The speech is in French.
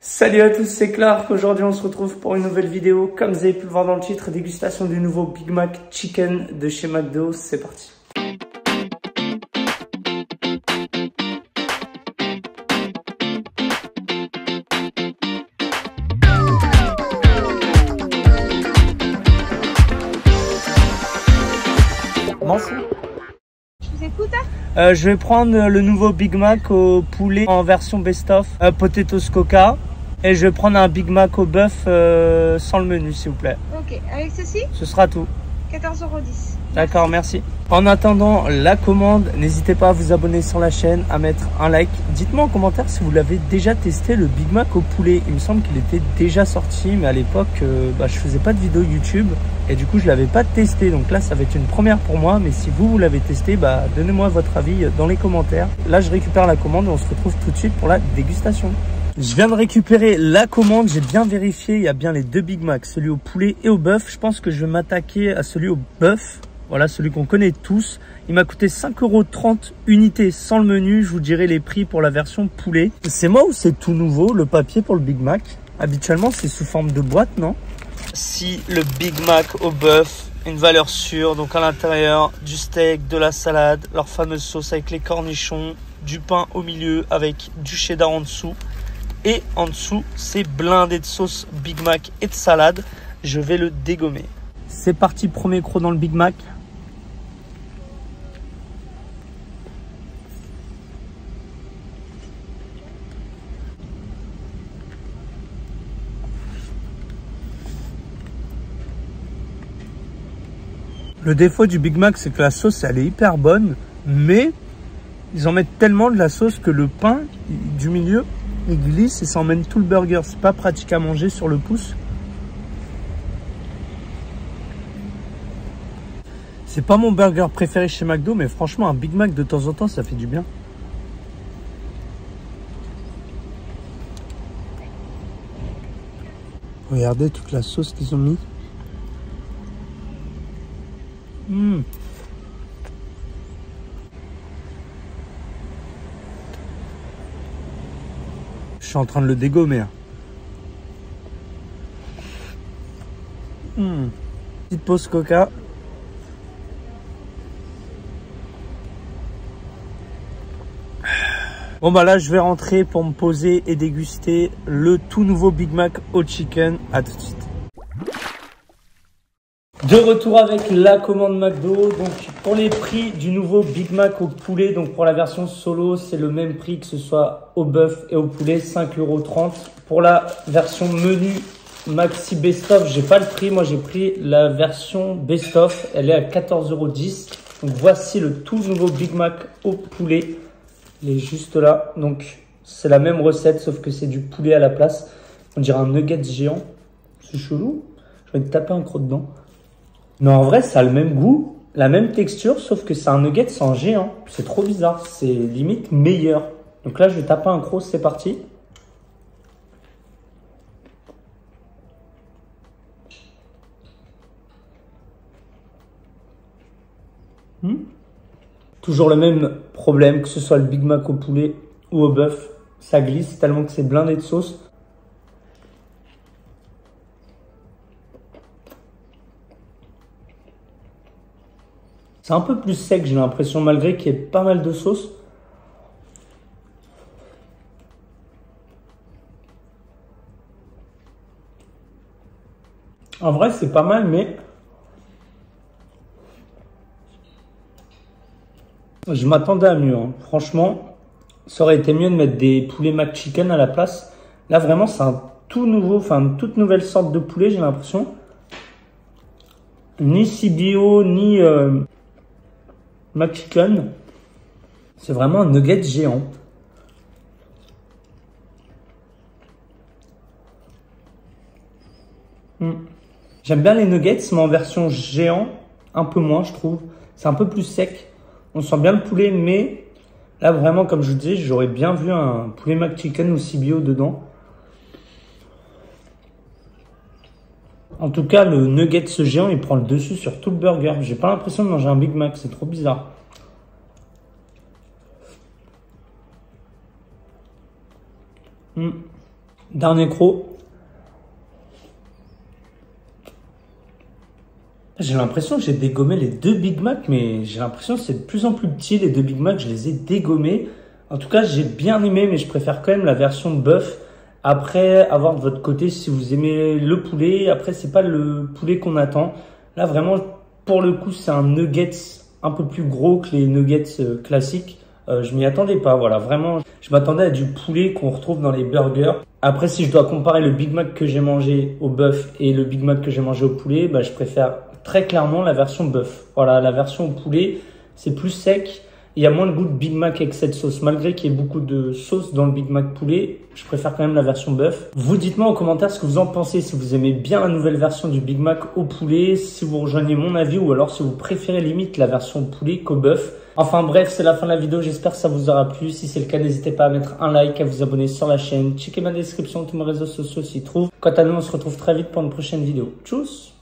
Salut à tous, c'est Clark. Aujourd'hui, on se retrouve pour une nouvelle vidéo. Comme vous avez pu le voir dans le titre, dégustation du nouveau Big Mac Chicken de chez McDo. C'est parti. M'en fous. Je vous écoute. Je vais prendre le nouveau Big Mac au poulet en version best-of, potatoes coca. Et je vais prendre un Big Mac au bœuf sans le menu, s'il vous plaît. Ok, avec ceci, Ce sera tout. 14,10 €. D'accord, merci. En attendant la commande, n'hésitez pas à vous abonner sur la chaîne, à mettre un like. Dites-moi en commentaire si vous l'avez déjà testé, le Big Mac au poulet. Il me semble qu'il était déjà sorti, mais à l'époque, je faisais pas de vidéo YouTube. Et du coup, je l'avais pas testé. Donc là, ça va être une première pour moi. Mais si vous l'avez testé, donnez-moi votre avis dans les commentaires. Là, je récupère la commande et on se retrouve tout de suite pour la dégustation. Je viens de récupérer la commande, j'ai bien vérifié, il y a bien les deux Big Mac, celui au poulet et au bœuf. Je pense que je vais m'attaquer à celui au bœuf, voilà, celui qu'on connaît tous. Il m'a coûté 5,30 € unité sans le menu, je vous dirai les prix pour la version poulet. C'est moi ou c'est tout nouveau, le papier pour le Big Mac? Habituellement, c'est sous forme de boîte, non? Si le Big Mac au bœuf, une valeur sûre, donc à l'intérieur, du steak, de la salade, leur fameuse sauce avec les cornichons, du pain au milieu avec du cheddar en dessous. Et en dessous, c'est blindé de sauce Big Mac et de salade. Je vais le dégommer. C'est parti, premier croc dans le Big Mac. Le défaut du Big Mac, c'est que la sauce, elle est hyper bonne. Mais ils en mettent tellement de la sauce que le pain du milieu, il glisse et ça emmène tout le burger. C'est pas pratique à manger sur le pouce. C'est pas mon burger préféré chez McDo, mais franchement, un Big Mac de temps en temps, ça fait du bien. Regardez toute la sauce qu'ils ont mis. Je suis en train de le dégommer. Petite pause coca. Bon là je vais rentrer pour me poser et déguster le tout nouveau Big Mac au chicken. À tout de suite. De retour avec la commande McDo. Donc pour les prix du nouveau Big Mac au poulet, donc pour la version solo, c'est le même prix que ce soit au bœuf et au poulet, 5,30 €. Pour la version menu maxi best of, j'ai pas le prix. Moi j'ai pris la version best of, elle est à 14,10 €. Donc voici le tout nouveau Big Mac au poulet. Il est juste là. Donc c'est la même recette sauf que c'est du poulet à la place. On dirait un nugget géant. C'est chelou. Je vais te taper un croc dedans. Non, en vrai, ça a le même goût, la même texture, sauf que c'est un nugget sans géant. C'est trop bizarre, c'est limite meilleur. Donc là, je vais taper un croc, c'est parti. Toujours le même problème, que ce soit le Big Mac au poulet ou au bœuf. Ça glisse tellement que c'est blindé de sauce. C'est un peu plus sec, j'ai l'impression, malgré qu'il y ait pas mal de sauce. En vrai, c'est pas mal, mais je m'attendais à mieux. Franchement, ça aurait été mieux de mettre des poulets McChicken à la place. Là, vraiment, c'est un tout nouveau, enfin, une toute nouvelle sorte de poulet, j'ai l'impression. Ni CBO, ni McChicken, c'est vraiment un nugget géant. J'aime bien les nuggets, mais en version géant, un peu moins je trouve. C'est un peu plus sec. On sent bien le poulet, mais là vraiment, comme je vous disais, j'aurais bien vu un poulet McChicken ou CBO dedans. En tout cas, le nugget ce géant, il prend le dessus sur tout le burger. J'ai pas l'impression de manger un Big Mac, c'est trop bizarre. Dernier croc. J'ai l'impression que j'ai dégommé les 2 Big Mac, mais j'ai l'impression que c'est de plus en plus petit, les 2 Big Mac, je les ai dégommés. En tout cas, j'ai bien aimé, mais je préfère quand même la version bœuf. Après, avoir de votre côté, si vous aimez le poulet, après, c'est pas le poulet qu'on attend. Là, vraiment, pour le coup, c'est un nuggets un peu plus gros que les nuggets classiques. Je m'y attendais pas, voilà, vraiment, je m'attendais à du poulet qu'on retrouve dans les burgers. Après, si je dois comparer le Big Mac que j'ai mangé au bœuf et le Big Mac que j'ai mangé au poulet, bah, je préfère très clairement la version bœuf. Voilà, la version au poulet, c'est plus sec. Il y a moins de goût de Big Mac avec cette sauce. Malgré qu'il y ait beaucoup de sauce dans le Big Mac poulet, je préfère quand même la version bœuf. Vous dites-moi en commentaire ce que vous en pensez, si vous aimez bien la nouvelle version du Big Mac au poulet, si vous rejoignez mon avis ou alors si vous préférez limite la version poulet qu'au bœuf. Enfin bref, c'est la fin de la vidéo, j'espère que ça vous aura plu. Si c'est le cas, n'hésitez pas à mettre un like, à vous abonner sur la chaîne. Checkez ma description, tous mes réseaux sociaux s'y trouvent. Quant à nous, on se retrouve très vite pour une prochaine vidéo. Tchuss!